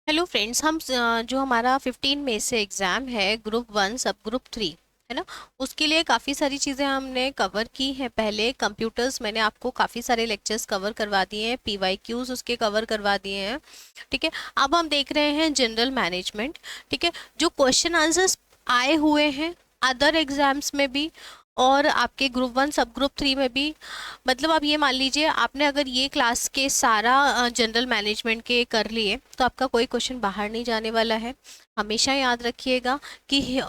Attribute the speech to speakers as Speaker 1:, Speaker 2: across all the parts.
Speaker 1: Hello friends, जो हमारा 15 मई से एग्ज़ाम है ग्रुप 1 सब ग्रुप 3 है ना। उसके लिए काफ़ी सारी चीज़ें हमने कवर की हैं। पहले कंप्यूटर्स मैंने आपको काफ़ी सारे लेक्चर्स कवर करवा दिए हैं, पीवाईक्यूज उसके कवर करवा दिए हैं। ठीक है, अब हम देख रहे हैं जनरल मैनेजमेंट। ठीक है, जो क्वेश्चन आंसर्स आए हुए हैं अदर एग्जाम्स में भी और आपके ग्रुप 1 सब ग्रुप 3 में भी। मतलब आप ये मान लीजिए, आपने अगर ये क्लास के सारा जनरल मैनेजमेंट के कर लिए तो आपका कोई क्वेश्चन बाहर नहीं जाने वाला है। हमेशा याद रखिएगा कि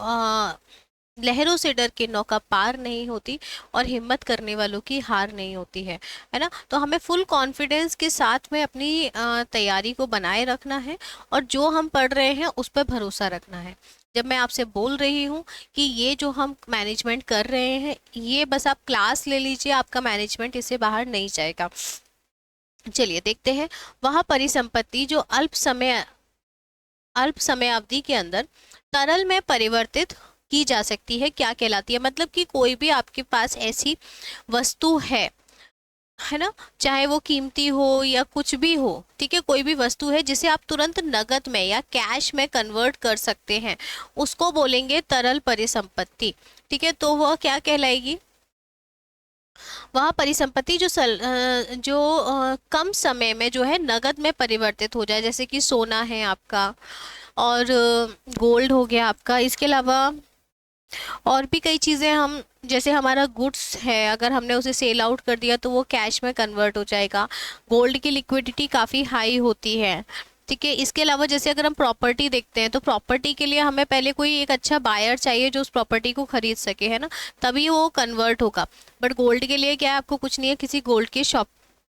Speaker 1: लहरों से डर के नौका पार नहीं होती और हिम्मत करने वालों की हार नहीं होती है ना। तो हमें फुल कॉन्फिडेंस के साथ में अपनी तैयारी को बनाए रखना है और जो हम पढ़ रहे हैं उस पर भरोसा रखना है। जब मैं आपसे बोल रही हूँ कि ये जो हम मैनेजमेंट कर रहे हैं, ये बस आप क्लास ले लीजिए, आपका मैनेजमेंट इससे बाहर नहीं जाएगा। चलिए देखते हैं। वह परिसंपत्ति जो अल्प समय अवधि के अंदर तरल में परिवर्तित की जा सकती है क्या कहलाती है। मतलब कि कोई भी आपके पास ऐसी वस्तु है ना, चाहे वो कीमती हो या कुछ भी हो, ठीक है, कोई भी वस्तु है जिसे आप तुरंत नकद में या कैश में कन्वर्ट कर सकते हैं, उसको बोलेंगे तरल परिसंपत्ति। ठीक है, तो वह क्या कहलाएगी? वह परिसंपत्ति जो कम समय में जो है नगद में परिवर्तित हो जाए, जैसे कि सोना है आपका और गोल्ड हो गया आपका। इसके अलावा और भी कई चीज़ें, हम जैसे हमारा गुड्स है, अगर हमने उसे सेल आउट कर दिया तो वो कैश में कन्वर्ट हो जाएगा। गोल्ड की लिक्विडिटी काफ़ी हाई होती है। ठीक है, इसके अलावा जैसे अगर हम प्रॉपर्टी देखते हैं तो प्रॉपर्टी के लिए हमें पहले कोई एक अच्छा बायर चाहिए जो उस प्रॉपर्टी को खरीद सके, है ना, तभी वो कन्वर्ट होगा। बट गोल्ड के लिए क्या है, आपको कुछ नहीं है, किसी गोल्ड की शॉप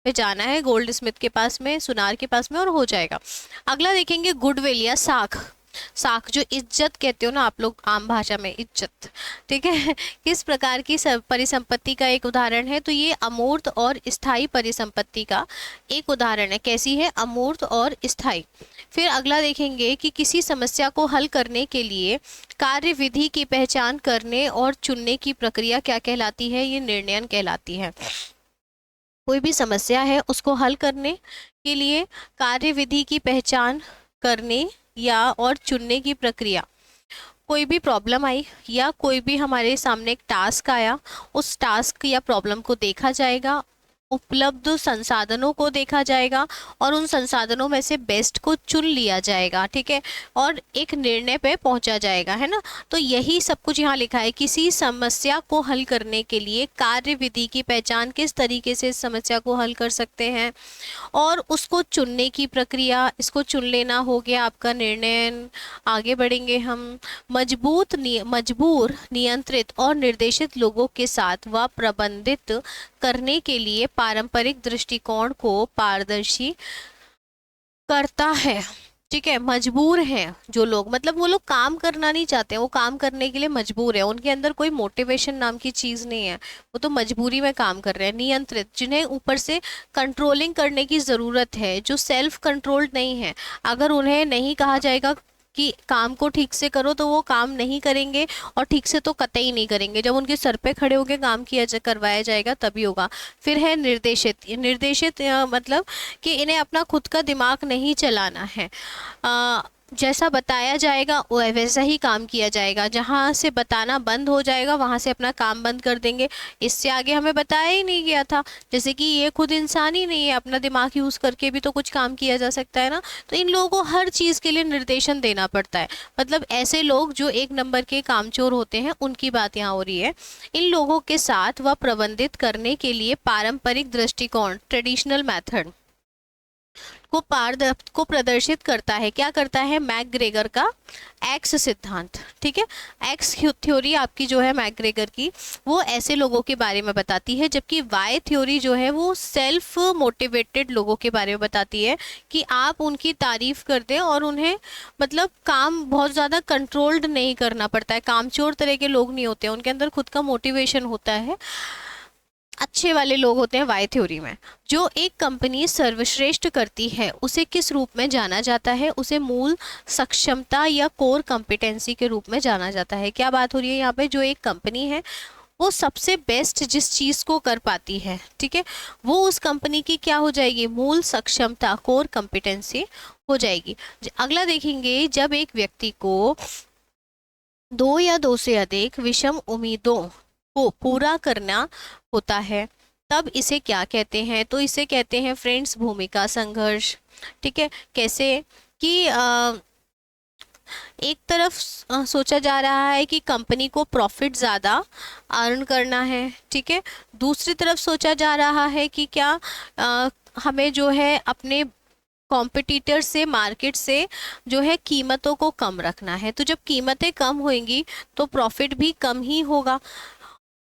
Speaker 1: पे जाना है, गोल्ड स्मिथ के पास में, सुनार के पास में, और हो जाएगा। अगला देखेंगे गुडविल या साख। साख जो इज्जत कहते हो ना आप लोग आम भाषा में, इज्जत। ठीक है, किस प्रकार की परिसंपत्ति का एक उदाहरण है? तो ये अमूर्त और स्थायी परिसंपत्ति का एक उदाहरण है। कैसी है? अमूर्त और स्थायी। फिर अगला देखेंगे कि किसी समस्या को हल करने के लिए कार्य विधि की पहचान करने और चुनने की प्रक्रिया क्या कहलाती है? ये निर्णयन कहलाती है। कोई भी समस्या है उसको हल करने के लिए कार्य विधि की पहचान करने या और चुनने की प्रक्रिया। कोई भी प्रॉब्लम आई या कोई भी हमारे सामने एक टास्क आया, उस टास्क या प्रॉब्लम को देखा जाएगा, उपलब्ध संसाधनों को देखा जाएगा और उन संसाधनों में से बेस्ट को चुन लिया जाएगा। ठीक है, और एक निर्णय पे पहुंचा जाएगा, है ना। तो यही सब कुछ यहाँ लिखा है। किसी समस्या को हल करने के लिए कार्य विधि की पहचान, किस तरीके से इस समस्या को हल कर सकते हैं, और उसको चुनने की प्रक्रिया, इसको चुन लेना हो गया आपका निर्णय। आगे बढ़ेंगे हम। मजबूर, नियंत्रित और निर्देशित लोगों के साथ व प्रबंधित करने के लिए पारंपरिक दृष्टिकोण को पारदर्शी करता है। ठीक है, मजबूर हैं जो लोग, मतलब वो लोग काम करना नहीं चाहते हैं, वो काम करने के लिए मजबूर है, उनके अंदर कोई मोटिवेशन नाम की चीज नहीं है, वो तो मजबूरी में काम कर रहे हैं। नियंत्रित, जिन्हें ऊपर से कंट्रोलिंग करने की जरूरत है, जो सेल्फ कंट्रोल्ड नहीं है। अगर उन्हें नहीं कहा जाएगा कि काम को ठीक से करो तो वो काम नहीं करेंगे, और ठीक से तो कतई नहीं करेंगे। जब उनके सर पे खड़े होकर काम करवाया जाएगा तभी होगा। फिर है निर्देशित। निर्देशित मतलब कि इन्हें अपना खुद का दिमाग नहीं चलाना है। जैसा बताया जाएगा वैसा ही काम किया जाएगा। जहाँ से बताना बंद हो जाएगा वहाँ से अपना काम बंद कर देंगे। इससे आगे हमें बताया ही नहीं गया था, जैसे कि ये खुद इंसान ही नहीं है, अपना दिमाग यूज करके भी तो कुछ काम किया जा सकता है ना। तो इन लोगों को हर चीज के लिए निर्देशन देना पड़ता है। मतलब ऐसे लोग जो एक नंबर के कामचोर होते हैं, उनकी बात यहाँ हो रही है। इन लोगों के साथ वह प्रबंधित करने के लिए पारंपरिक दृष्टिकोण, ट्रेडिशनल मेथड को प्रदर्शित करता है। क्या करता है? मैकग्रेगर का एक्स सिद्धांत। ठीक है, एक्स थ्योरी आपकी जो है मैकग्रेगर की, वो ऐसे लोगों के बारे में बताती है, जबकि वाई थ्योरी जो है वो सेल्फ मोटिवेटेड लोगों के बारे में बताती है कि आप उनकी तारीफ कर दें और उन्हें मतलब काम बहुत ज़्यादा कंट्रोल्ड नहीं करना पड़ता है। कामचोर तरह के लोग नहीं होते हैं, उनके अंदर खुद का मोटिवेशन होता है। अच्छे वाले लोग होते हैं वाई थ्योरी में। जो एक कंपनी सर्वश्रेष्ठ करती है उसे किस रूप में जाना जाता है? उसे मूल सक्षमता या कोर कॉम्पिटेंसी के रूप में जाना जाता है। क्या बात हो रही है यहाँ पे? जो एक कंपनी है वो सबसे बेस्ट जिस चीज़ को कर पाती है, ठीक है, वो उस कंपनी की क्या हो जाएगी, मूल सक्षमता, कोर कॉम्पिटेंसी हो जाएगी। अगला देखेंगे, जब एक व्यक्ति को दो या दो से अधिक विषम उम्मीदों को पूरा करना होता है तब इसे क्या कहते हैं, तो इसे कहते हैं फ्रेंड्स भूमिका संघर्ष। ठीक है, कैसे कि एक तरफ सोचा जा रहा है कि कंपनी को प्रॉफिट ज़्यादा अर्न करना है, ठीक है, दूसरी तरफ सोचा जा रहा है कि क्या हमें जो है अपने कॉम्पिटिटर से, मार्केट से जो है कीमतों को कम रखना है। तो जब कीमतें कम होंगी तो प्रॉफिट भी कम ही होगा।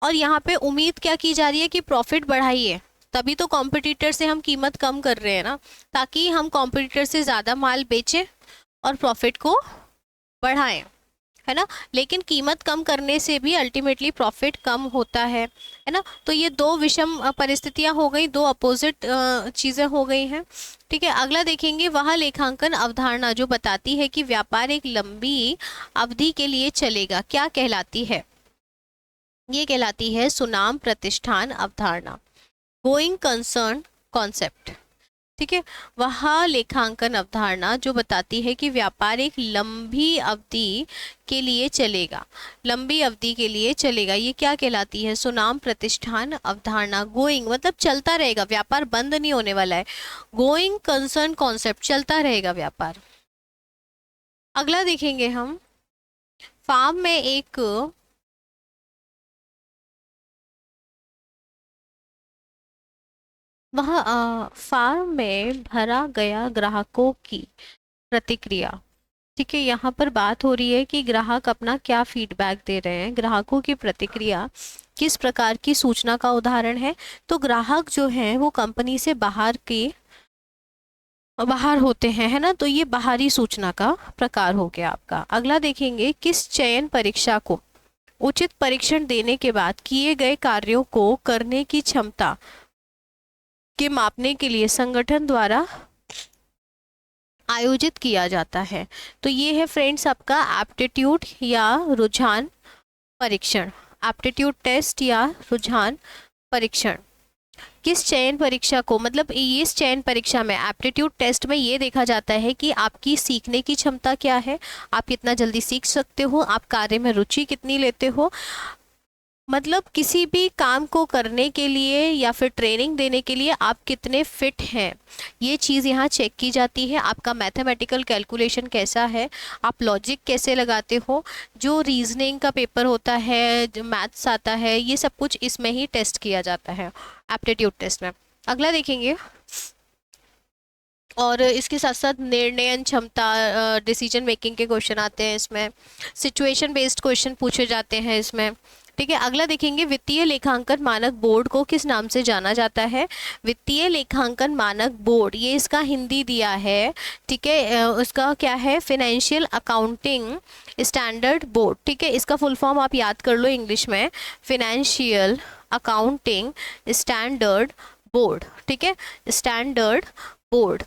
Speaker 1: और यहाँ पे उम्मीद क्या की जा रही है कि प्रॉफिट बढ़ाइए, तभी तो कॉम्पिटिटर से हम कीमत कम कर रहे हैं ना, ताकि हम कॉम्पिटिटर से ज़्यादा माल बेचें और प्रॉफिट को बढ़ाएं, है ना। लेकिन कीमत कम करने से भी अल्टीमेटली प्रॉफिट कम होता है ना। तो ये दो विषम परिस्थितियां हो गई, दो अपोजिट चीज़ें हो गई हैं। ठीक है, अगला देखेंगे, वह लेखांकन अवधारणा जो बताती है कि व्यापार एक लंबी अवधि के लिए चलेगा, क्या कहलाती है, ये कहलाती है सुनाम प्रतिष्ठान अवधारणा, गोइंग कंसर्न कॉन्सेप्ट। ठीक है, वह लेखांकन अवधारणा जो बताती है कि व्यापार एक लंबी अवधि के लिए चलेगा, लंबी अवधि के लिए चलेगा, ये क्या कहलाती है, सुनाम प्रतिष्ठान अवधारणा। गोइंग मतलब चलता रहेगा, व्यापार बंद नहीं होने वाला है। गोइंग कंसर्न कॉन्सेप्ट, चलता रहेगा व्यापार। अगला देखेंगे हम, फार्म में एक फार्म में भरा गया ग्राहकों की प्रतिक्रिया। ठीक है, यहाँ पर बात हो रही है कि ग्राहक अपना क्या फीडबैक दे रहे हैं, ग्राहकों की प्रतिक्रिया किस प्रकार की सूचना का उदाहरण है। तो ग्राहक जो हैं वो कंपनी से बाहर होते हैं, है ना, तो ये बाहरी सूचना का प्रकार हो गया आपका। अगला देखेंगे, किस चयन परीक्षा को उचित परीक्षण देने के बाद किए गए कार्यों को करने की क्षमता के मापने के लिए संगठन द्वारा आयोजित किया जाता है। तो ये है फ्रेंड्स आपका एप्टीट्यूड या रुझान परीक्षण, एप्टीट्यूड टेस्ट या रुझान परीक्षण। किस चयन परीक्षा को, मतलब ये इस चयन परीक्षा में, एप्टीट्यूड टेस्ट में ये देखा जाता है कि आपकी सीखने की क्षमता क्या है, आप कितना जल्दी सीख सकते हो, आप कार्य में रुचि कितनी लेते हो, मतलब किसी भी काम को करने के लिए या फिर ट्रेनिंग देने के लिए आप कितने फिट हैं, ये चीज़ यहाँ चेक की जाती है। आपका मैथमेटिकल कैलकुलेशन कैसा है, आप लॉजिक कैसे लगाते हो, जो रीजनिंग का पेपर होता है, जो मैथ्स आता है, ये सब कुछ इसमें ही टेस्ट किया जाता है एप्टीट्यूड टेस्ट में। अगला देखेंगे, और इसके साथ साथ निर्णयन क्षमता, डिसीजन मेकिंग के क्वेश्चन आते हैं इसमें, सिचुएशन बेस्ड क्वेश्चन पूछे जाते हैं इसमें। ठीक है, अगला देखेंगे, वित्तीय लेखांकन मानक बोर्ड को किस नाम से जाना जाता है। वित्तीय लेखांकन मानक बोर्ड, ये इसका हिंदी दिया है, ठीक है, उसका क्या है, फाइनेंशियल अकाउंटिंग स्टैंडर्ड बोर्ड। ठीक है, इसका फुल फॉर्म आप याद कर लो इंग्लिश में, फाइनेंशियल अकाउंटिंग स्टैंडर्ड बोर्ड। ठीक है, स्टैंडर्ड बोर्ड।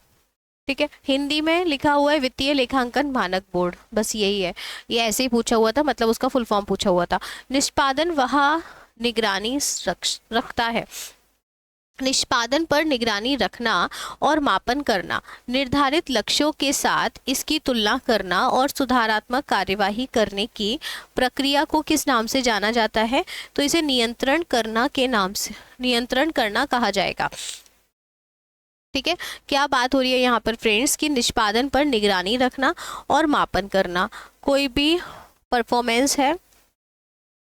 Speaker 1: ठीक है, हिंदी में लिखा हुआ है वित्तीय लेखांकन मानक बोर्ड, बस यही है, ये ऐसे ही पूछा हुआ था, मतलब उसका फुल फॉर्म पूछा हुआ था। निष्पादन वह निगरानी रखता है, निष्पादन पर निगरानी रखना और मापन करना, निर्धारित लक्ष्यों के साथ इसकी तुलना करना और सुधारात्मक कार्यवाही करने की प्रक्रिया को किस नाम से जाना जाता है, तो इसे नियंत्रण करना के नाम से, नियंत्रण करना कहा जाएगा। ठीक है, क्या बात हो रही है यहाँ पर फ्रेंड्स, कि निष्पादन पर निगरानी रखना और मापन करना, कोई भी परफॉर्मेंस है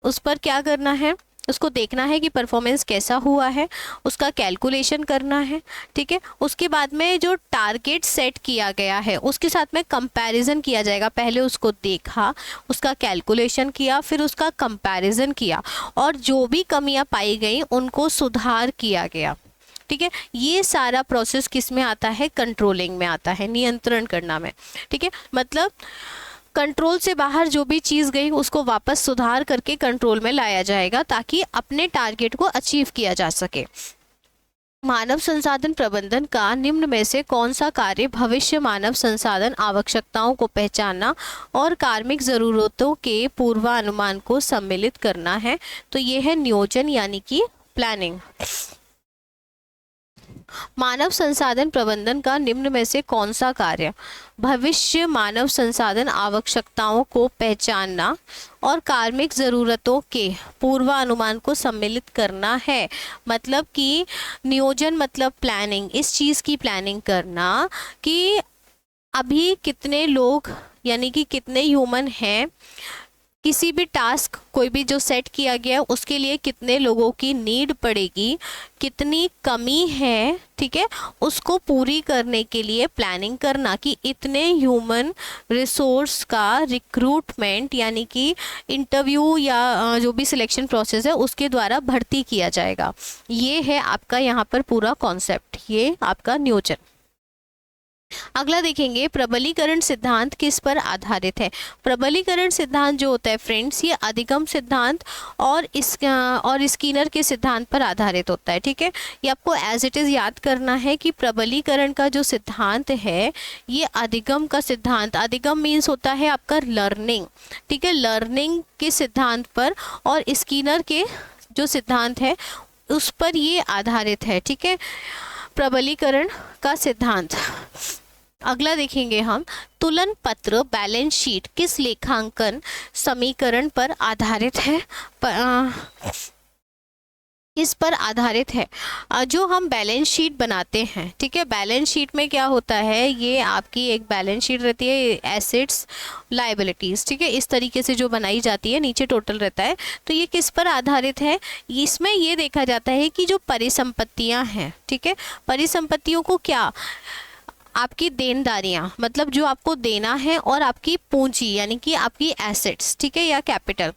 Speaker 1: उस पर क्या करना है, उसको देखना है कि परफॉर्मेंस कैसा हुआ है, उसका कैलकुलेशन करना है। ठीक है, उसके बाद में जो टारगेट सेट किया गया है उसके साथ में कंपैरिजन किया जाएगा, पहले उसको देखा, उसका कैलकुलेशन किया, फिर उसका कंपैरिजन किया, और जो भी कमियां पाई गई उनको सुधार किया गया। ठीक है, ये सारा प्रोसेस किस में आता है, कंट्रोलिंग में आता है, नियंत्रण करना में। ठीक है, मतलब कंट्रोल से बाहर जो भी चीज़ गई उसको वापस सुधार करके कंट्रोल में लाया जाएगा, ताकि अपने टारगेट को अचीव किया जा सके। मानव संसाधन प्रबंधन का निम्न में से कौन सा कार्य भविष्य मानव संसाधन आवश्यकताओं को पहचानना और कार्मिक जरूरतों के पूर्वानुमान को सम्मिलित करना है? तो ये है नियोजन यानी कि प्लानिंग। मानव संसाधन प्रबंधन का निम्न में से कौन सा कार्य भविष्य मानव संसाधन आवश्यकताओं को पहचानना और कार्मिक जरूरतों के पूर्वानुमान को सम्मिलित करना है? मतलब कि नियोजन मतलब प्लानिंग, इस चीज़ की प्लानिंग करना कि अभी कितने लोग यानी कि कितने ह्यूमन हैं, किसी भी टास्क कोई भी जो सेट किया गया है उसके लिए कितने लोगों की नीड पड़ेगी, कितनी कमी है, ठीक है, उसको पूरी करने के लिए प्लानिंग करना कि इतने ह्यूमन रिसोर्स का रिक्रूटमेंट यानी कि इंटरव्यू या जो भी सिलेक्शन प्रोसेस है उसके द्वारा भर्ती किया जाएगा। ये है आपका यहाँ पर पूरा कॉन्सेप्ट, ये आपका नियोजन। अगला देखेंगे, प्रबलीकरण सिद्धांत किस पर आधारित है? प्रबलीकरण सिद्धांत जो होता है फ्रेंड्स, ये अधिगम सिद्धांत और स्कीनर के सिद्धांत पर आधारित होता है। ठीक है, ये आपको एज इट इज याद करना है कि प्रबलीकरण का जो सिद्धांत है ये अधिगम का सिद्धांत, अधिगम मीन्स होता है आपका लर्निंग, ठीक है, लर्निंग के सिद्धांत पर, और स्कीनर के जो सिद्धांत है उस पर ये आधारित है। ठीक है, प्रबलीकरण का सिद्धांत। अगला देखेंगे हम, तुलन पत्र बैलेंस शीट किस लेखांकन समीकरण पर आधारित है? इस पर आधारित है जो हम बैलेंस शीट बनाते हैं। ठीक है, बैलेंस शीट में क्या होता है, ये आपकी एक बैलेंस शीट रहती है, एसेट्स लायबिलिटीज, ठीक है, इस तरीके से जो बनाई जाती है, नीचे टोटल रहता है। तो ये किस पर आधारित है? इसमें ये देखा जाता है कि जो परिसंपत्तियां हैं, ठीक है, परिसंपत्तियों को क्या, आपकी देनदारियां मतलब जो आपको देना है, और आपकी पूंजी यानी कि आपकी एसेट्स, ठीक है, या कैपिटल,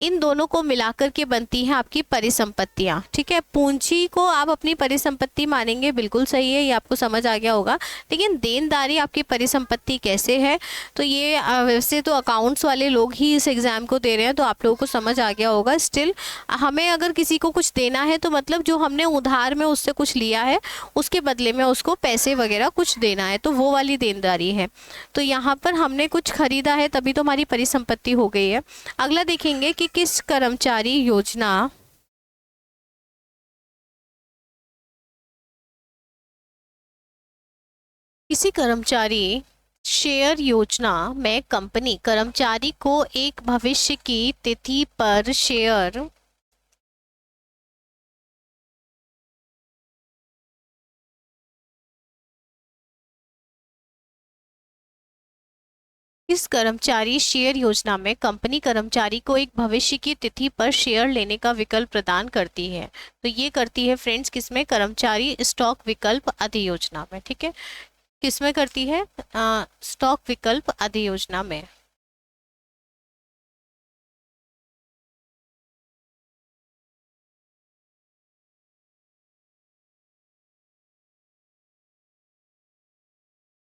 Speaker 1: इन दोनों को मिलाकर के बनती हैं आपकी परिसंपत्तियां। ठीक है, पूंजी को आप अपनी परिसंपत्ति मानेंगे, बिल्कुल सही है, ये आपको समझ आ गया होगा। लेकिन देनदारी आपकी परिसंपत्ति कैसे है? तो ये वैसे तो अकाउंट्स वाले लोग ही इस एग्जाम को दे रहे हैं, तो आप लोगों को समझ आ गया होगा। स्टिल हमें अगर किसी को कुछ देना है तो मतलब जो हमने उधार में उससे कुछ लिया है उसके बदले में उसको पैसे वगैरह कुछ देना है, तो वो वाली देनदारी है। तो यहाँ पर हमने कुछ खरीदा है तभी तो हमारी परिसंपत्ति हो गई है। अगला देखेंगे कि किस कर्मचारी योजना किसी कर्मचारी शेयर योजना में कंपनी कर्मचारी को एक भविष्य की तिथि पर शेयर इस कर्मचारी शेयर योजना में कंपनी कर्मचारी को एक भविष्य की तिथि पर शेयर लेने का विकल्प प्रदान करती है। तो ये करती है फ्रेंड्स किसमें? कर्मचारी स्टॉक विकल्प अधियोजना में। ठीक है, किसमें करती है? स्टॉक विकल्प अधियोजना में।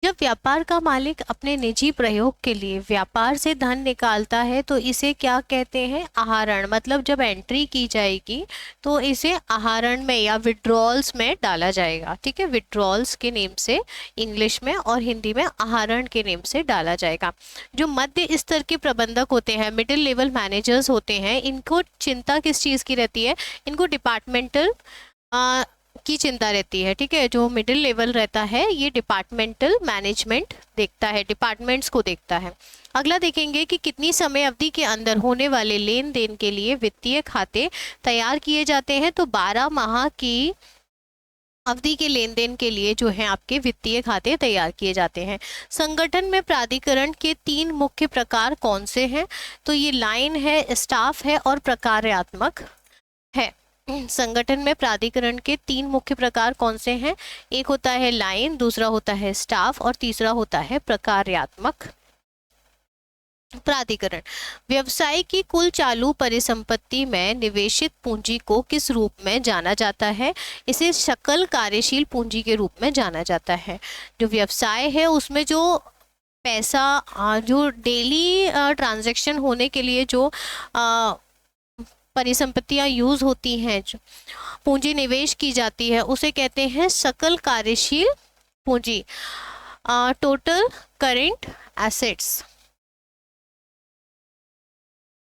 Speaker 1: जब व्यापार का मालिक अपने निजी प्रयोग के लिए व्यापार से धन निकालता है तो इसे क्या कहते हैं? आहरण। मतलब जब एंट्री की जाएगी तो इसे आहरण में या विड्रॉल्स में डाला जाएगा। ठीक है, विड्रॉल्स के नेम से इंग्लिश में और हिंदी में आहरण के नेम से डाला जाएगा। जो मध्य स्तर के प्रबंधक होते हैं, मिडिल लेवल मैनेजर्स होते हैं, इनको चिंता किस चीज़ की रहती है? इनको डिपार्टमेंटल की चिंता रहती है। ठीक है, जो मिडिल लेवल रहता है ये डिपार्टमेंटल मैनेजमेंट देखता है, डिपार्टमेंट्स को देखता है। अगला देखेंगे कि कितनी समय अवधि के अंदर होने वाले लेन देन के लिए वित्तीय खाते तैयार किए जाते हैं? तो 12 माह की अवधि के लेन देन के लिए जो है आपके वित्तीय खाते तैयार किए जाते हैं। संगठन में प्राधिकरण के 3 मुख्य प्रकार कौन से हैं? तो ये लाइन है, स्टाफ है और प्रकार्यात्मक है। संगठन में प्राधिकरण के 3 मुख्य प्रकार कौन से हैं? एक होता है लाइन, दूसरा होता है स्टाफ और तीसरा होता है प्रकार्यात्मक प्राधिकरण। व्यवसाय की कुल चालू परिसंपत्ति में निवेशित पूंजी को किस रूप में जाना जाता है? इसे सकल कार्यशील पूंजी के रूप में जाना जाता है। जो व्यवसाय है उसमें जो पैसा जो डेली ट्रांजैक्शन होने के लिए जो परिसंपत्तियां यूज होती हैं, जो पूंजी निवेश की जाती है, उसे कहते हैं सकल कार्यशील पूंजी, total current assets,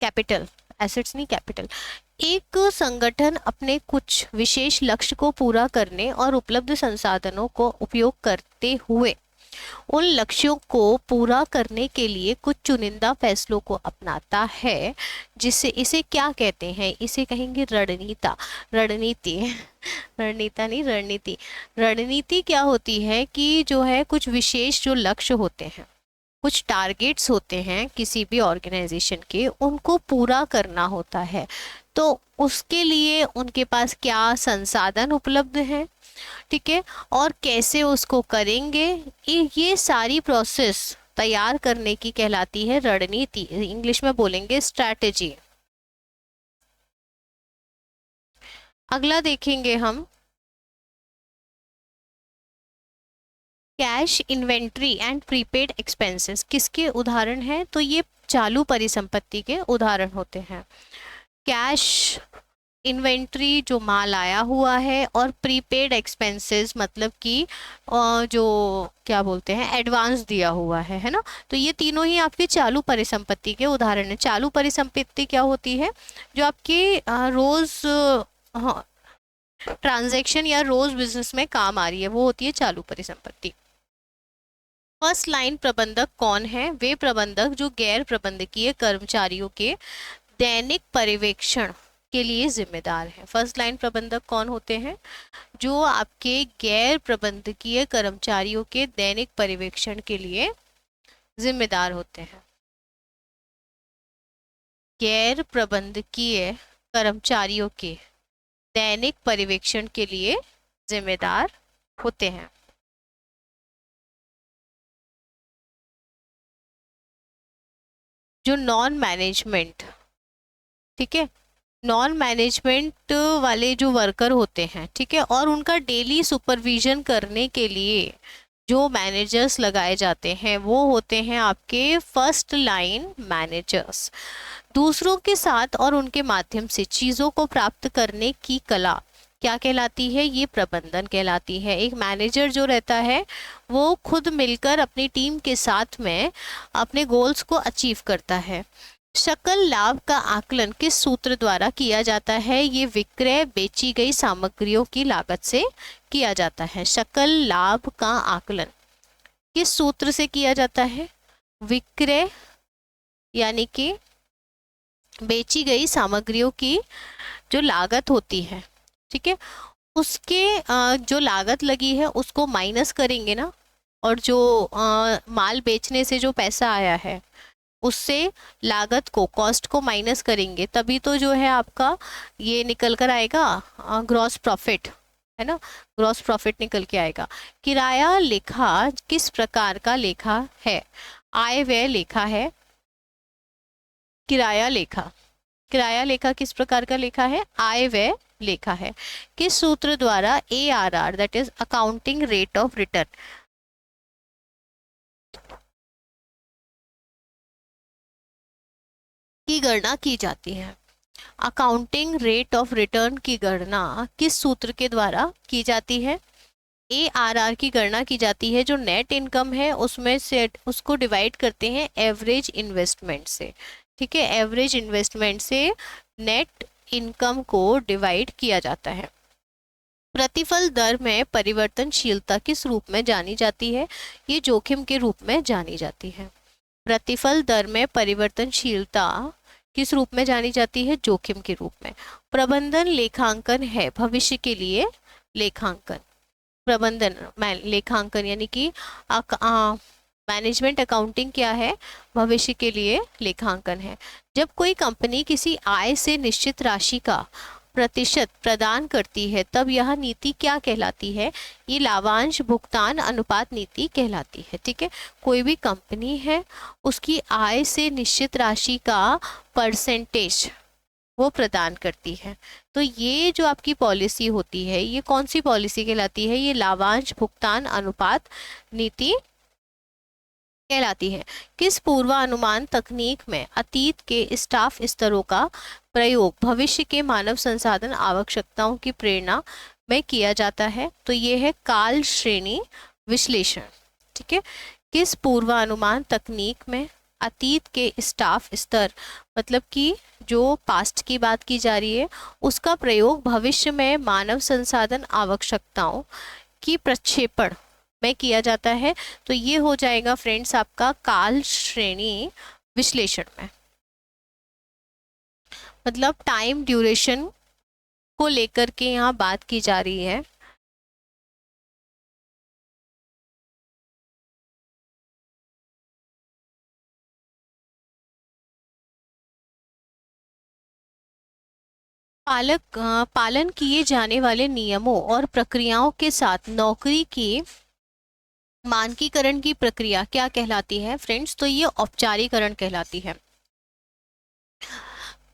Speaker 1: capital, assets नहीं कैपिटल। एक संगठन अपने कुछ विशेष लक्ष्य को पूरा करने और उपलब्ध संसाधनों को उपयोग करते हुए उन लक्ष्यों को पूरा करने के लिए कुछ चुनिंदा फैसलों को अपनाता है, जिसे इसे क्या कहते हैं, इसे कहेंगे रणनीता, रणनीति रणनीता नहीं, रणनीति। रणनीति क्या होती है कि जो है कुछ विशेष जो लक्ष्य होते हैं, कुछ टारगेट्स होते हैं किसी भी ऑर्गेनाइजेशन के, उनको पूरा करना होता है, तो उसके लिए उनके पास क्या संसाधन उपलब्ध हैं, ठीक है, और कैसे उसको करेंगे, ये सारी प्रोसेस तैयार करने की कहलाती है रणनीति, इंग्लिश में बोलेंगे स्ट्रैटेजी। अगला देखेंगे हम cash, inventory and prepaid expenses, किसके उदाहरण हैं, तो ये चालू परिसंपत्ति के उदाहरण होते हैं। कैश, इन्वेंट्री जो माल आया हुआ है, और प्रीपेड एक्सपेंसेस मतलब कि जो क्या बोलते हैं एडवांस दिया हुआ है ना, तो ये तीनों ही आपकी चालू परिसंपत्ति के उदाहरण है। चालू परिसंपत्ति क्या होती है, जो आपकी रोज ट्रांजैक्शन या रोज बिजनेस में काम आ रही है, वो होती है चालू परिसंपत्ति। फर्स्ट लाइन प्रबंधक कौन है, वे प्रबंधक जो गैर प्रबंधकीय कर्मचारियों के दैनिक पर्यवेक्षण के लिए जिम्मेदार है। फर्स्ट लाइन प्रबंधक कौन होते हैं, जो आपके गैर प्रबंधकीय कर्मचारियों के दैनिक पर्यवेक्षण के लिए जिम्मेदार होते हैं। गैर प्रबंधकीय कर्मचारियों के दैनिक पर्यवेक्षण के लिए जिम्मेदार होते हैं। जो नॉन मैनेजमेंट, ठीक है, नॉन मैनेजमेंट वाले जो वर्कर होते हैं, ठीक है, और उनका डेली सुपरविजन करने के लिए जो मैनेजर्स लगाए जाते हैं, वो होते हैं आपके फर्स्ट लाइन मैनेजर्स। दूसरों के साथ और उनके माध्यम से चीज़ों को प्राप्त करने की कला क्या कहलाती है, ये प्रबंधन कहलाती है। एक मैनेजर जो रहता है वो खुद मिलकर अपनी टीम के साथ में अपने गोल्स को अचीव करता है। सकल लाभ का आकलन किस सूत्र द्वारा किया जाता है, ये विक्रय बेची गई सामग्रियों की लागत से किया जाता है। सकल लाभ का आकलन किस सूत्र से किया जाता है, विक्रय यानी कि बेची गई सामग्रियों की जो लागत होती है, ठीक है, उसके जो लागत लगी है उसको माइनस करेंगे ना, और जो माल बेचने से जो पैसा आया है उससे लागत को, कॉस्ट को माइनस करेंगे, तभी तो जो है आपका ये निकल कर आएगा ग्रॉस प्रॉफिट, है ना, ग्रॉस प्रॉफिट निकल के आएगा। किराया लेखा किस प्रकार का लेखा है, आय व्यय लेखा है। किराया लेखा, किराया लेखा किस प्रकार का लेखा है, आय व्यय लेखा है। किस सूत्र द्वारा ARR that is accounting rate of return की गणना की जाती है। अकाउंटिंग रेट ऑफ रिटर्न की गणना किस सूत्र के द्वारा की जाती है, ARR की गणना की जाती है, जो नेट इनकम है उसमें से उसको डिवाइड करते हैं एवरेज इन्वेस्टमेंट से, ठीक है, एवरेज इन्वेस्टमेंट से नेट इनकम को डिवाइड किया जाता है। प्रतिफल दर में परिवर्तनशीलता किस रूप में जानी जाती है, ये जोखिम के रूप में जानी जाती है। प्रतिफल दर में परिवर्तनशीलता किस रूप में जानी जाती है, जोखिम के रूप में। प्रबंधन लेखांकन है भविष्य के लिए लेखांकन। प्रबंधन लेखांकन यानी कि मैनेजमेंट अकाउंटिंग क्या है, भविष्य के लिए लेखांकन है। जब कोई कंपनी किसी आय से निश्चित राशि का प्रतिशत प्रदान करती है तब यह नीति क्या कहलाती है, ये लाभांश भुगतान अनुपात नीति कहलाती है, ठीक है। कोई भी कंपनी है उसकी आय से निश्चित राशि का परसेंटेज वो प्रदान करती है, तो ये जो आपकी पॉलिसी होती है ये कौन सी पॉलिसी कहलाती है, ये लाभांश भुगतान अनुपात नीति कहलाती है। किस पूर्वानुमान तकनीक में अतीत के स्टाफ स्तरों का प्रयोग भविष्य के मानव संसाधन आवश्यकताओं की प्रेरणा में किया जाता है? तो ये है काल श्रेणी विश्लेषण। ठीक है, किस पूर्वानुमान तकनीक में अतीत के स्टाफ स्तर, मतलब कि जो पास्ट की बात की जा रही है, उसका प्रयोग भविष्य में मानव संसाधन आवश्यकताओं की प्रक्षेपण में किया जाता है। तो ये हो जाएगा फ्रेंड्स आपका काल श्रेणी विश्लेषण में, मतलब टाइम ड्यूरेशन को लेकर के यहाँ बात की जा रही है। पालन किए जाने वाले नियमों और प्रक्रियाओं के साथ नौकरी की मानकीकरण की प्रक्रिया क्या कहलाती है फ्रेंड्स? तो ये औपचारीकरण कहलाती है।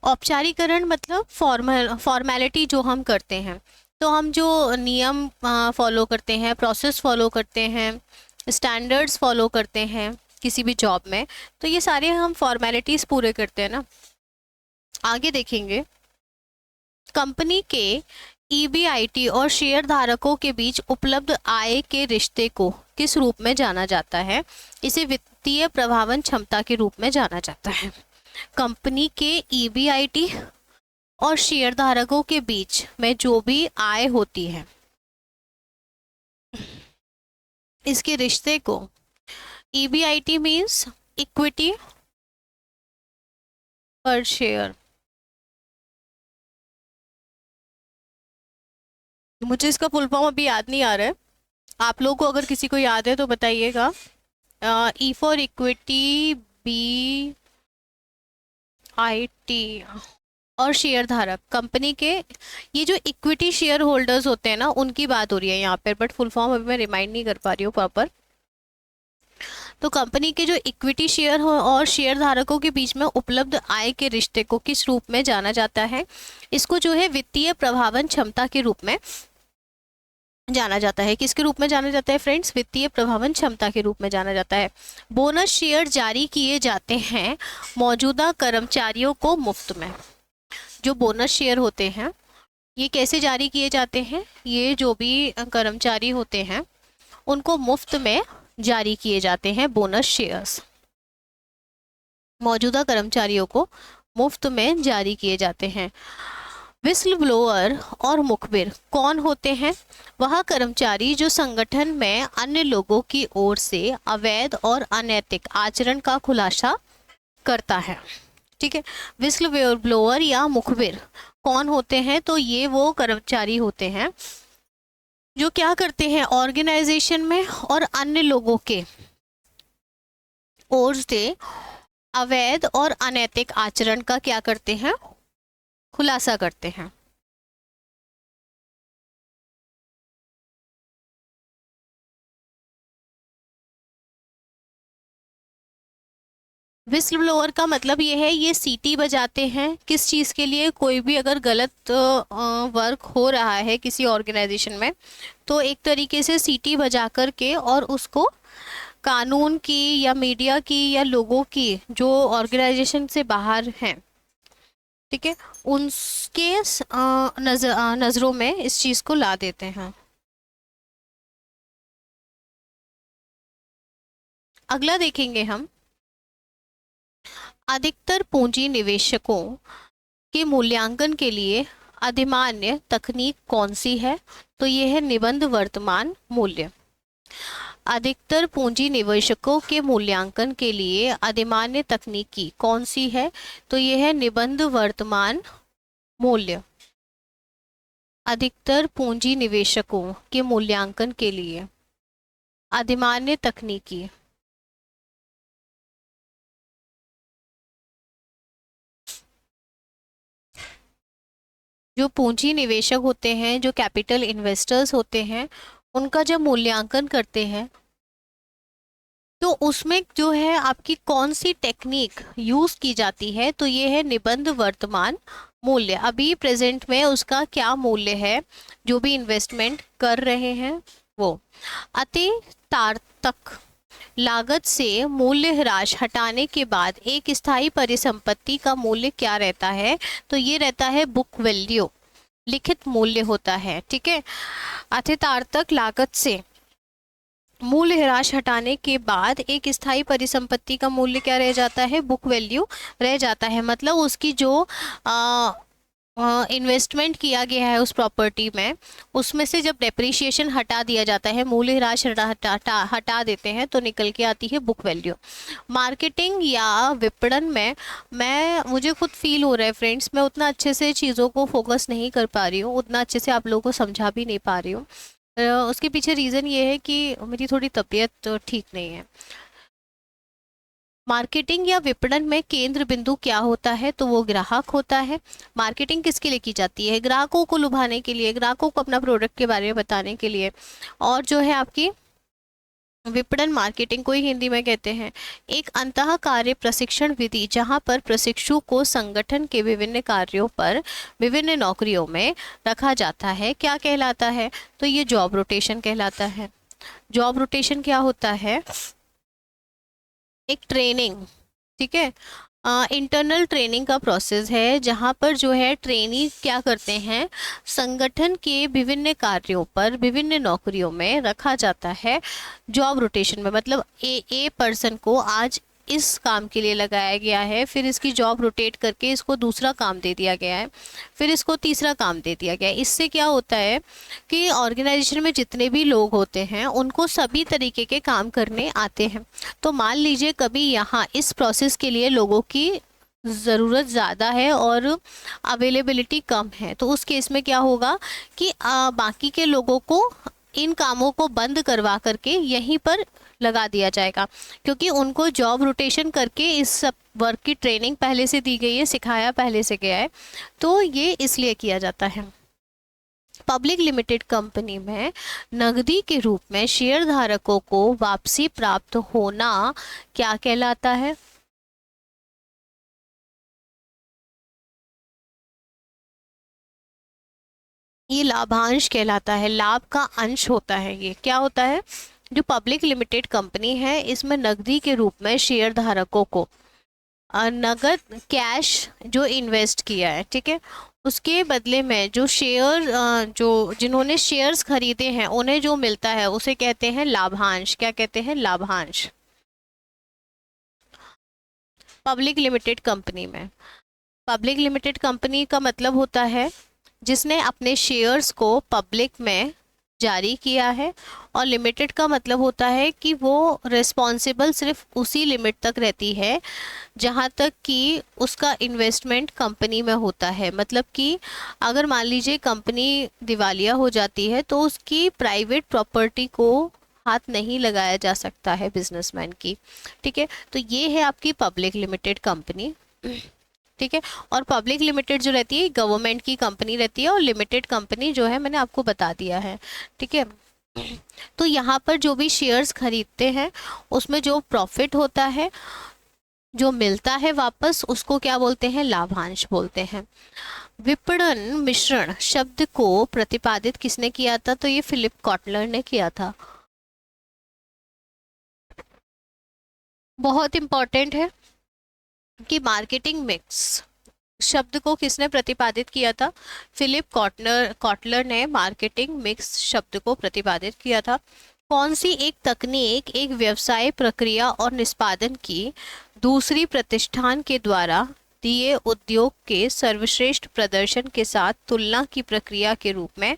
Speaker 1: औपचारीकरण मतलब फॉर्मेलिटी जो हम करते हैं, तो हम जो नियम फॉलो करते हैं, प्रोसेस फॉलो करते हैं, स्टैंडर्ड्स फॉलो करते हैं किसी भी जॉब में, तो ये सारे हम फॉर्मेलिटीज पूरे करते हैं ना। आगे देखेंगे, कंपनी के ईबीआईटी और शेयर धारकों के बीच उपलब्ध आय के रिश्ते को किस रूप में जाना जाता है? इसे वित्तीय प्रभावन क्षमता के रूप में जाना जाता है। कंपनी के ईबीआईटी और शेयर धारकों के बीच में जो भी आय होती है, इसके रिश्ते को ईबीआईटी मीन्स इक्विटी पर शेयर। मुझे इसका फुल फॉर्म अभी याद नहीं आ रहा है, आप लोगों को अगर किसी को याद है तो बताइएगा। E for equity, B I T और शेयर धारक, कंपनी के ये जो इक्विटी शेयर होल्डर्स होते हैं ना, उनकी बात हो रही है यहाँ पर, बट फुल फॉर्म अभी मैं रिमाइंड नहीं कर पा रही हूँ प्रॉपर। तो कंपनी के जो इक्विटी शेयर और शेयर धारकों के बीच में उपलब्ध आय के रिश्ते को किस रूप में जाना जाता है? इसको जो है वित्तीय प्रभावन क्षमता के रूप में जाना जाता है। किसके रूप में जाना जाता है फ्रेंड्स? वित्तीय प्रभावन क्षमता के रूप में जाना जाता है। बोनस शेयर जारी किए जाते हैं मौजूदा कर्मचारियों को मुफ्त में। जो बोनस शेयर होते हैं ये कैसे जारी किए जाते हैं? ये जो भी कर्मचारी होते हैं उनको मुफ्त में जारी किए जाते हैं बोनस शेयर्स। मौजूदा कर्मचारियों को मुफ्त में जारी किए जाते हैं। विस्ल ब्लोअर और मुखबिर कौन होते हैं? वह कर्मचारी जो संगठन में अन्य लोगों की ओर से अवैध और अनैतिक आचरण का खुलासा करता है। ठीक है, विस्ल ब्लोअर या मुखबिर कौन होते हैं? तो ये वो कर्मचारी होते हैं जो क्या करते हैं, ऑर्गेनाइजेशन में और अन्य लोगों के ओर से अवैध और अनैतिक आचरण का क्या करते हैं, खुलासा करते हैं। विस्ल ब्लोअर का मतलब ये है, ये सीटी बजाते हैं किस चीज़ के लिए? कोई भी अगर गलत वर्क हो रहा है किसी ऑर्गेनाइजेशन में, तो एक तरीके से सीटी बजा करके और उसको कानून की या मीडिया की या लोगों की जो ऑर्गेनाइजेशन से बाहर हैं, ठीक है, उनके नज़रों में इस चीज़ को ला देते हैं। अगला देखेंगे हम, अधिकतर पूंजी निवेशकों के मूल्यांकन के लिए अधिमान्य तकनीक कौन सी है? तो ये है निबंध वर्तमान मूल्य। अधिकतर पूंजी निवेशकों के मूल्यांकन के लिए अधिमान्य तकनीकी कौन सी है? तो ये है निबंध वर्तमान मूल्य। अधिकतर पूंजी निवेशकों के मूल्यांकन के लिए अधिमान्य तकनीकी जो पूंजी निवेशक होते हैं, जो कैपिटल इन्वेस्टर्स होते हैं, उनका जब मूल्यांकन करते हैं तो उसमें जो है आपकी कौन सी टेक्निक यूज की जाती है? तो ये है निबंध वर्तमान मूल्य। अभी प्रेजेंट में उसका क्या मूल्य है जो भी इन्वेस्टमेंट कर रहे हैं वो। अति तार्तक लागत से मूल्यह्रास हटाने के बाद एक स्थायी परिसंपत्ति का मूल्य क्या रहता है? तो ये रहता है बुक वैल्यू, लिखित मूल्य होता है। ठीक है, अतितार्थक लागत से मूल्यह्रास हटाने के बाद एक स्थायी परिसंपत्ति का मूल्य क्या रह जाता है? बुक वैल्यू रह जाता है। मतलब उसकी जो इन्वेस्टमेंट किया गया है उस प्रॉपर्टी में, उसमें से जब डेप्रिसिएशन हटा दिया जाता है, मूल्यह्रास हटा देते हैं, तो निकल के आती है बुक वैल्यू। मार्केटिंग या विपणन में मुझे खुद फील हो रहा है फ्रेंड्स, मैं उतना अच्छे से चीज़ों को फोकस नहीं कर पा रही हूँ, उतना अच्छे से आप लोगों को समझा भी नहीं पा रही हूँ। उसके पीछे रीज़न ये है कि मेरी थोड़ी तबीयत ठीक नहीं है। मार्केटिंग या विपणन में केंद्र बिंदु क्या होता है? तो वो ग्राहक होता है। मार्केटिंग किसके लिए की जाती है? ग्राहकों को लुभाने के लिए, ग्राहकों को अपना प्रोडक्ट के बारे में बताने के लिए। और जो है आपकी विपणन, मार्केटिंग को ही हिंदी में कहते हैं एक अंतः कार्य प्रशिक्षण विधि, जहां पर प्रशिक्षु को संगठन के विभिन्न कार्यों पर विभिन्न नौकरियों में रखा जाता है। क्या कहलाता है? तो ये जॉब रोटेशन कहलाता है। जॉब रोटेशन क्या होता है? एक ट्रेनिंग, ठीक है, इंटरनल ट्रेनिंग का प्रोसेस है, जहाँ पर जो है ट्रेनी क्या करते हैं, संगठन के विभिन्न कार्यों पर विभिन्न नौकरियों में रखा जाता है जॉब रोटेशन में। मतलब ए पर्सन को आज इस काम के लिए लगाया गया है, फिर इसकी जॉब रोटेट करके इसको दूसरा काम दे दिया गया है, फिर इसको तीसरा काम दे दिया गया है। इससे क्या होता है कि ऑर्गेनाइजेशन में जितने भी लोग होते हैं उनको सभी तरीके के काम करने आते हैं। तो मान लीजिए कभी यहाँ इस प्रोसेस के लिए लोगों की ज़रूरत ज़्यादा है और अवेलेबिलिटी कम है, तो उस केस में क्या होगा कि बाकी के लोगों को इन कामों को बंद करवा करके यहीं पर लगा दिया जाएगा, क्योंकि उनको जॉब रोटेशन करके इस सब वर्क की ट्रेनिंग पहले से दी गई है, सिखाया पहले से गया है, तो ये इसलिए किया जाता है। पब्लिक लिमिटेड कंपनी में नकदी के रूप में शेयर धारकों को वापसी प्राप्त होना क्या कहलाता है? ये लाभांश कहलाता है, लाभ का अंश होता है। ये क्या होता है? जो पब्लिक लिमिटेड कंपनी है इसमें नकदी के रूप में शेयर धारकों को नगद कैश जो इन्वेस्ट किया है, ठीक है, उसके बदले में जो शेयर जो जिन्होंने शेयर्स खरीदे हैं उन्हें जो मिलता है उसे कहते हैं लाभांश। क्या कहते हैं? लाभांश। पब्लिक लिमिटेड कंपनी में, पब्लिक लिमिटेड कंपनी का मतलब होता है जिसने अपने शेयर्स को पब्लिक में जारी किया है, और लिमिटेड का मतलब होता है कि वो रिस्पॉन्सिबल सिर्फ उसी लिमिट तक रहती है जहाँ तक कि उसका इन्वेस्टमेंट कंपनी में होता है। मतलब कि अगर मान लीजिए कंपनी दिवालिया हो जाती है तो उसकी प्राइवेट प्रॉपर्टी को हाथ नहीं लगाया जा सकता है बिजनेसमैन की। ठीक है, तो ये है आपकी पब्लिक लिमिटेड कंपनी। ठीक है, और पब्लिक लिमिटेड जो रहती है गवर्नमेंट की कंपनी रहती है, और लिमिटेड कंपनी जो है मैंने आपको बता दिया है। ठीक है, तो यहाँ पर जो भी शेयर्स खरीदते हैं उसमें जो प्रॉफिट होता है, जो मिलता है वापस, उसको क्या बोलते हैं? लाभांश बोलते हैं। विपणन मिश्रण शब्द को प्रतिपादित किसने किया था? तो ये फिलिप कॉटलर ने किया था। बहुत इंपॉर्टेंट है कि मार्केटिंग मिक्स शब्द को किसने प्रतिपादित किया था? फिलिप कॉटलर ने मार्केटिंग मिक्स शब्द को प्रतिपादित किया था। कौन सी एक तकनीक एक व्यवसाय प्रक्रिया और निष्पादन की दूसरी प्रतिष्ठान के द्वारा दिए उद्योग के सर्वश्रेष्ठ प्रदर्शन के साथ तुलना की प्रक्रिया के रूप में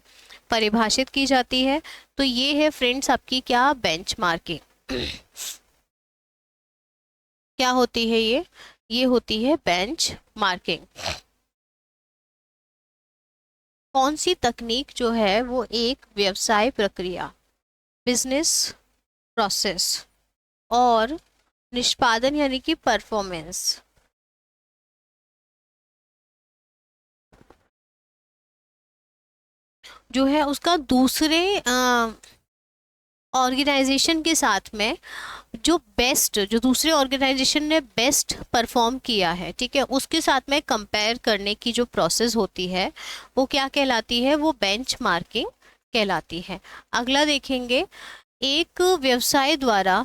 Speaker 1: परिभाषित की जाती है? तो ये है फ्रेंड्स आपकी क्या? बेंचमार्किंग। क्या होती है ये होती है बेंच मार्किंग। कौन सी तकनीक जो है वो एक व्यवसाय प्रक्रिया, बिजनेस प्रोसेस और निष्पादन यानी कि परफॉर्मेंस जो है उसका दूसरे ऑर्गेनाइजेशन के साथ में जो दूसरे ऑर्गेनाइजेशन ने बेस्ट परफॉर्म किया है, ठीक है, उसके साथ में कंपेयर करने की जो प्रोसेस होती है वो क्या कहलाती है? वो बेंचमार्किंग कहलाती है। अगला देखेंगे, एक व्यवसाय द्वारा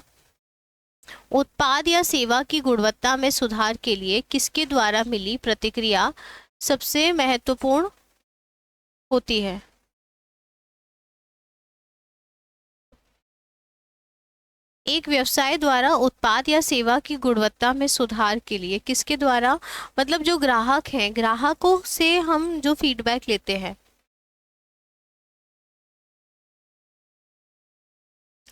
Speaker 1: उत्पाद या सेवा की गुणवत्ता में सुधार के लिए किसके द्वारा मिली प्रतिक्रिया सबसे महत्वपूर्ण होती है? एक व्यवसाय द्वारा उत्पाद या सेवा की गुणवत्ता में सुधार के लिए किसके द्वारा, मतलब जो ग्राहक हैं, ग्राहकों से हम जो फीडबैक लेते हैं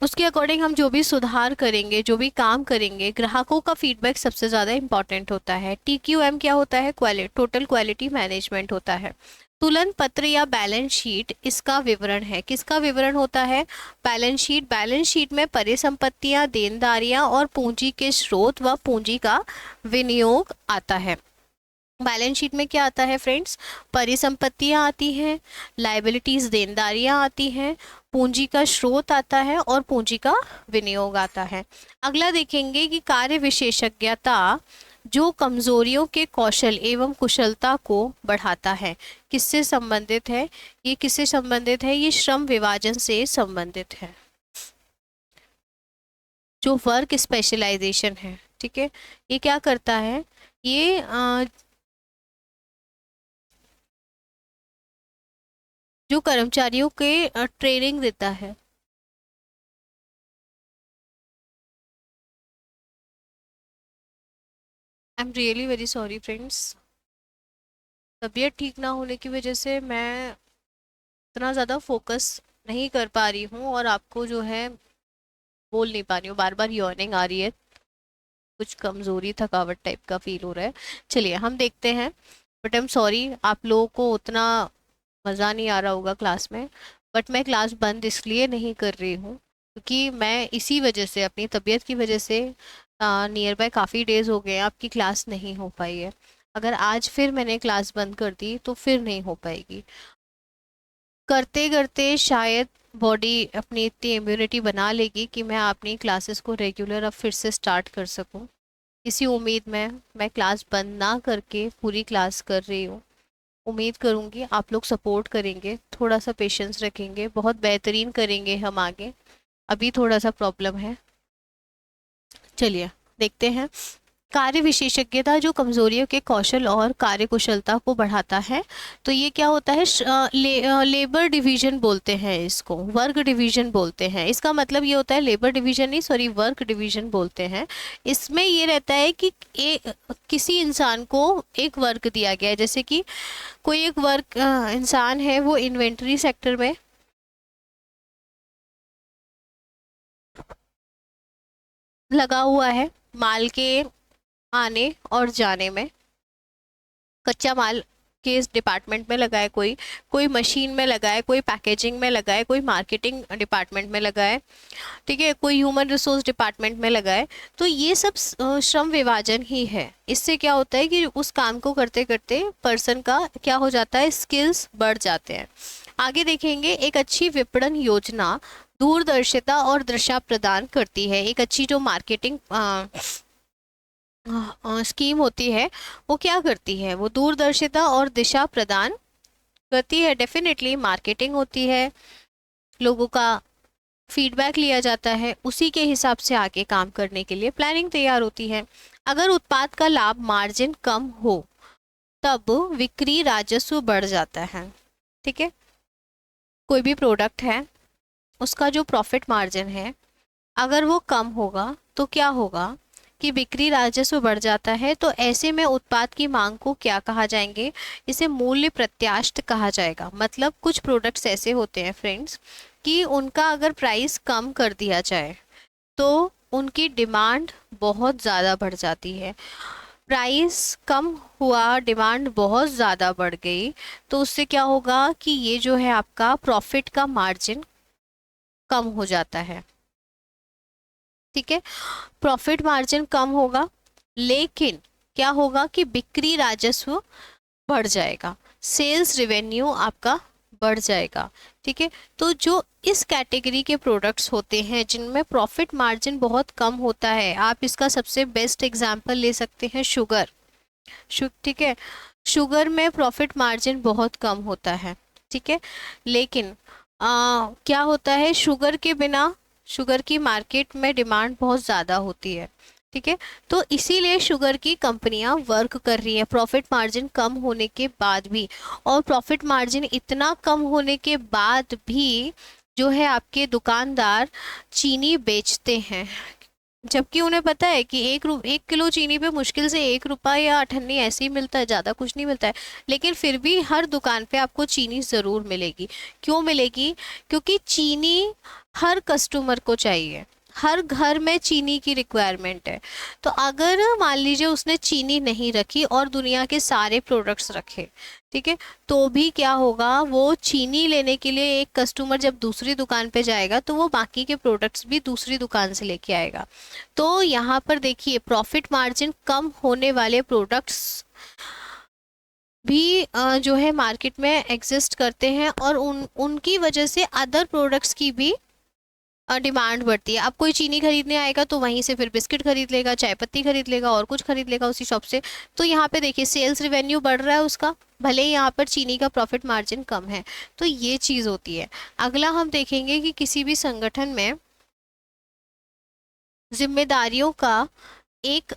Speaker 1: उसके अकॉर्डिंग हम जो भी सुधार करेंगे, जो भी काम करेंगे, ग्राहकों का फीडबैक सबसे ज़्यादा इंपॉर्टेंट होता है। TQM क्या होता है? टोटल क्वालिटी मैनेजमेंट होता है। तुलन पत्र या बैलेंस शीट इसका विवरण है। किसका विवरण होता है? Balance sheet. बैलेंस शीट में परिसंपत्तियां, देनदारियां और पूंजी के स्रोत व पूंजी का विनियोग आता है। बैलेंस शीट में क्या आता है फ्रेंड्स? परिसंपत्तियां आती हैं, लाइबिलिटीज देनदारियां आती हैं, पूंजी का स्रोत आता है और पूंजी का विनियोग आता है। अगला देखेंगे कि कार्य विशेषज्ञता जो कमजोरियों के कौशल एवं कुशलता को बढ़ाता है, किससे संबंधित है? ये किससे संबंधित है? ये श्रम विभाजन से संबंधित है, जो वर्क स्पेशलाइजेशन है। ठीक है, ये क्या करता है? ये जो कर्मचारियों के ट्रेनिंग देता है। I am really very sorry friends, तबीयत ठीक ना होने की वजह से मैं इतना ज़्यादा फोकस नहीं कर पा रही हूँ और आपको जो है बोल नहीं पा रही हूँ, बार बार यॉर्निंग आ रही है, कुछ कमज़ोरी थकावट टाइप का फील हो रहा है। चलिए हम देखते हैं। बट आई एम सॉरी, आप लोगों को उतना मज़ा नहीं आ रहा होगा क्लास में, बट मैं क्लास बंद इसलिए नहीं कर रही हूँ क्योंकि मैं इसी वजह से, अपनी तबीयत की वजह से नियर बाय काफ़ी डेज हो गए हैं आपकी क्लास नहीं हो पाई है। अगर आज फिर मैंने क्लास बंद कर दी तो फिर नहीं हो पाएगी। करते करते शायद बॉडी अपनी इतनी इम्यूनिटी बना लेगी कि मैं अपनी क्लासेस को रेगुलर अब फिर से स्टार्ट कर सकूं। इसी उम्मीद में मैं क्लास बंद ना करके पूरी क्लास कर रही हूँ। उम्मीद करूँगी आप लोग सपोर्ट करेंगे, थोड़ा सा पेशेंस रखेंगे, बहुत बेहतरीन करेंगे हम आगे। अभी थोड़ा सा प्रॉब्लम है। चलिए देखते हैं। कार्य विशेषज्ञता जो कमजोरियों के कौशल और कार्यकुशलता को बढ़ाता है, तो ये क्या होता है? लेबर डिवीजन बोलते हैं इसको, वर्क डिवीजन बोलते हैं। इसका मतलब ये होता है, लेबर डिवीजन नहीं, सॉरी, वर्क डिवीजन बोलते हैं। इसमें ये रहता है कि किसी इंसान को एक वर्क दिया गया है, जैसे कि कोई एक वर्क इंसान है, वो इन्वेंटरी सेक्टर में लगा हुआ है, माल के आने और जाने में, कच्चा माल के इस डिपार्टमेंट में लगा है, कोई कोई मशीन में लगा है, कोई पैकेजिंग में लगा है, कोई मार्केटिंग डिपार्टमेंट में लगा है, ठीक है, कोई ह्यूमन रिसोर्स डिपार्टमेंट में लगा है। तो ये सब श्रम विभाजन ही है। इससे क्या होता है कि उस काम को करते करते पर्सन का क्या हो जाता है? स्किल्स बढ़ जाते हैं। आगे देखेंगे, एक अच्छी विपणन योजना दूरदर्शिता और दिशा प्रदान करती है। एक अच्छी जो मार्केटिंग स्कीम होती है वो क्या करती है? वो दूरदर्शिता और दिशा प्रदान करती है। डेफिनेटली मार्केटिंग होती है, लोगों का फीडबैक लिया जाता है, उसी के हिसाब से आगे काम करने के लिए प्लानिंग तैयार होती है। अगर उत्पाद का लाभ मार्जिन कम हो तब बिक्री राजस्व बढ़ जाता है। ठीक है, कोई भी प्रोडक्ट है उसका जो प्रॉफिट मार्जिन है अगर वो कम होगा तो क्या होगा कि बिक्री राजस्व बढ़ जाता है। तो ऐसे में उत्पाद की मांग को क्या कहा जाएंगे? इसे मूल्य प्रत्यास्थ कहा जाएगा। मतलब कुछ प्रोडक्ट्स ऐसे होते हैं फ्रेंड्स कि उनका अगर प्राइस कम कर दिया जाए तो उनकी डिमांड बहुत ज़्यादा बढ़ जाती है। प्राइस कम हुआ, डिमांड बहुत ज़्यादा बढ़ गई, तो उससे क्या होगा कि ये जो है आपका प्रॉफिट का मार्जिन कम हो जाता है। ठीक है, प्रॉफिट मार्जिन कम होगा, लेकिन क्या होगा कि बिक्री राजस्व बढ़ जाएगा, सेल्स रेवेन्यू आपका बढ़ जाएगा। ठीक है, तो जो इस कैटेगरी के प्रोडक्ट्स होते हैं जिनमें प्रॉफिट मार्जिन बहुत कम होता है, आप इसका सबसे बेस्ट एग्जांपल ले सकते हैं शुगर। ठीक है, शुगर में प्रॉफिट मार्जिन बहुत कम होता है। ठीक है, लेकिन क्या होता है, शुगर के बिना शुगर की मार्केट में डिमांड बहुत ज़्यादा होती है, ठीक है। तो इसीलिए शुगर की कंपनियां वर्क कर रही हैं प्रॉफिट मार्जिन कम होने के बाद भी, और प्रॉफिट मार्जिन इतना कम होने के बाद भी जो है आपके दुकानदार चीनी बेचते हैं, जबकि उन्हें पता है कि 1 किलो चीनी पे मुश्किल से 1 रुपया या 8 ऐसे ही मिलता है, ज़्यादा कुछ नहीं मिलता है। लेकिन फिर भी हर दुकान पे आपको चीनी ज़रूर मिलेगी। क्यों मिलेगी? क्योंकि चीनी हर कस्टमर को चाहिए, हर घर में चीनी की रिक्वायरमेंट है। तो अगर मान लीजिए उसने चीनी नहीं रखी और दुनिया के सारे प्रोडक्ट्स रखे, ठीक है, तो भी क्या होगा, वो चीनी लेने के लिए एक कस्टमर जब दूसरी दुकान पे जाएगा तो वो बाकी के प्रोडक्ट्स भी दूसरी दुकान से लेके आएगा। तो यहाँ पर देखिए प्रॉफिट मार्जिन कम होने वाले प्रोडक्ट्स भी जो है मार्केट में एग्जिस्ट करते हैं, और उनकी वजह से अदर प्रोडक्ट्स की भी डिमांड बढ़ती है। अब कोई चीनी खरीदने आएगा तो वहीं से फिर बिस्किट खरीद लेगा, चाय पत्ती खरीद लेगा, और कुछ खरीद लेगा उसी शॉप से। तो यहाँ पे देखिए सेल्स रेवेन्यू बढ़ रहा है उसका, भले ही यहाँ पर चीनी का प्रॉफिट मार्जिन कम है। तो ये चीज़ होती है। अगला हम देखेंगे कि किसी भी संगठन में जिम्मेदारियों का एक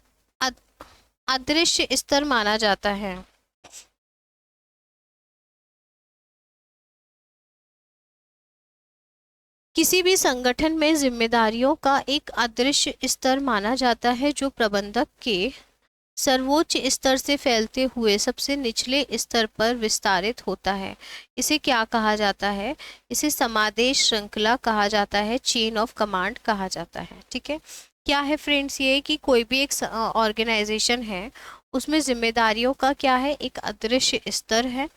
Speaker 1: अदृश्य स्तर माना जाता है। किसी भी संगठन में जिम्मेदारियों का एक अदृश्य स्तर माना जाता है जो प्रबंधक के सर्वोच्च स्तर से फैलते हुए सबसे निचले स्तर पर विस्तारित होता है। इसे क्या कहा जाता है? इसे समादेश श्रृंखला कहा जाता है, चेन ऑफ कमांड कहा जाता है, ठीक है। क्या है फ्रेंड्स, ये कि कोई भी एक ऑर्गेनाइजेशन है उसमें जिम्मेदारियों का क्या है, एक अदृश्य स्तर है,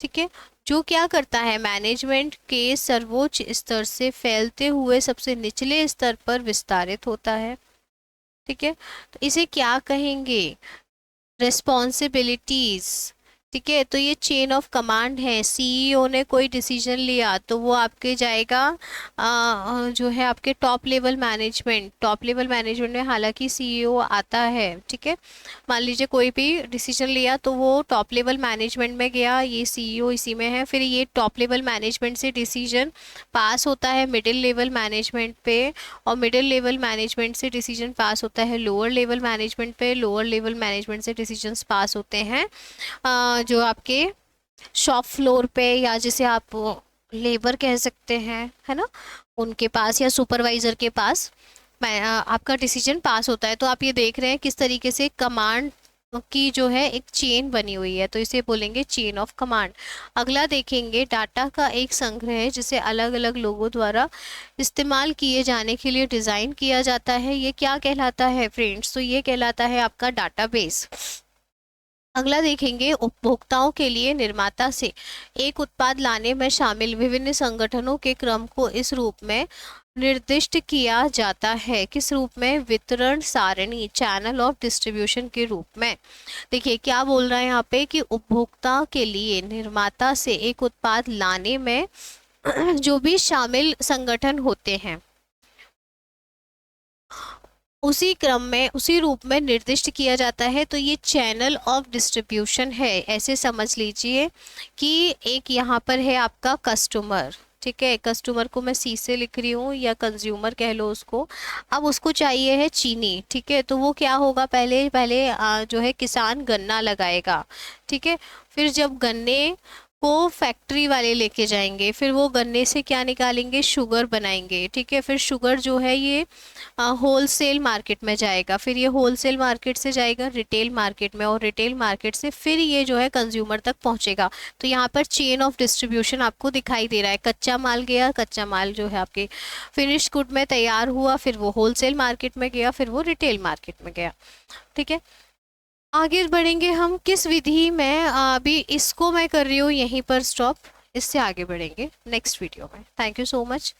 Speaker 1: ठीक है, जो क्या करता है, मैनेजमेंट के सर्वोच्च स्तर से फैलते हुए सबसे निचले स्तर पर विस्तारित होता है, ठीक है। तो इसे क्या कहेंगे? रिस्पॉन्सिबिलिटीज, ठीक है। तो ये चेन ऑफ कमांड है। सीईओ ने कोई डिसीजन लिया तो वो आपके जाएगा जो है आपके टॉप लेवल मैनेजमेंट में, हालांकि सीईओ आता है, ठीक है। मान लीजिए कोई भी डिसीजन लिया तो वो टॉप लेवल मैनेजमेंट में गया, ये सीईओ इसी में है, फिर ये टॉप लेवल मैनेजमेंट से डिसीजन पास होता है मिडिल लेवल मैनेजमेंट पे, और मिडिल लेवल मैनेजमेंट से डिसीजन पास होता है लोअर लेवल मैनेजमेंट पे, लोअर लेवल मैनेजमेंट से डिसीजंस पास होते हैं जो आपके शॉप फ्लोर पे, या जिसे आप लेबर कह सकते हैं, है ना, उनके पास, या सुपरवाइजर के पास आपका डिसीजन पास होता है। तो आप ये देख रहे हैं किस तरीके से कमांड की जो है एक चेन बनी हुई है, तो इसे बोलेंगे चेन ऑफ कमांड। अगला देखेंगे डाटा का एक संग्रह है जिसे अलग अलग लोगों द्वारा इस्तेमाल किए जाने के लिए डिज़ाइन किया जाता है। ये क्या कहलाता है फ्रेंड्स? तो ये कहलाता है आपका डाटाबेस। अगला देखेंगे उपभोक्ताओं के लिए निर्माता से एक उत्पाद लाने में शामिल विभिन्न संगठनों के क्रम को इस रूप में निर्दिष्ट किया जाता है। किस रूप में? वितरण सारणी, चैनल ऑफ डिस्ट्रीब्यूशन के रूप में। देखिए क्या बोल रहा है यहाँ पे कि उपभोक्ता के लिए निर्माता से एक उत्पाद लाने में जो भी शामिल संगठन होते हैं उसी क्रम में, उसी रूप में निर्दिष्ट किया जाता है। तो ये चैनल ऑफ डिस्ट्रीब्यूशन है। ऐसे समझ लीजिए कि एक यहाँ पर है आपका कस्टमर, ठीक है, कस्टमर को मैं सी से लिख रही हूँ, या कंज्यूमर कह लो उसको। अब उसको चाहिए है चीनी, ठीक है, तो वो क्या होगा, पहले जो है किसान गन्ना लगाएगा, ठीक है। फिर जब गन्ने को फैक्ट्री वाले लेके जाएंगे, फिर वो गन्ने से क्या निकालेंगे, शुगर बनाएंगे, ठीक है। फिर शुगर जो है ये होलसेल मार्केट में जाएगा, फिर ये होलसेल मार्केट से जाएगा रिटेल मार्केट में, और रिटेल मार्केट से फिर ये जो है कंज्यूमर तक पहुंचेगा। तो यहाँ पर चेन ऑफ डिस्ट्रीब्यूशन आपको दिखाई दे रहा है। कच्चा माल गया, कच्चा माल जो है आपके फिनिश गुड में तैयार हुआ, फिर वो होलसेल मार्केट में गया, फिर वो रिटेल मार्केट में गया, ठीक है। आगे बढ़ेंगे हम किस विधि में, अभी इसको मैं कर रही हूँ यहीं पर स्टॉप, इससे आगे बढ़ेंगे नेक्स्ट वीडियो में। Thank you so much.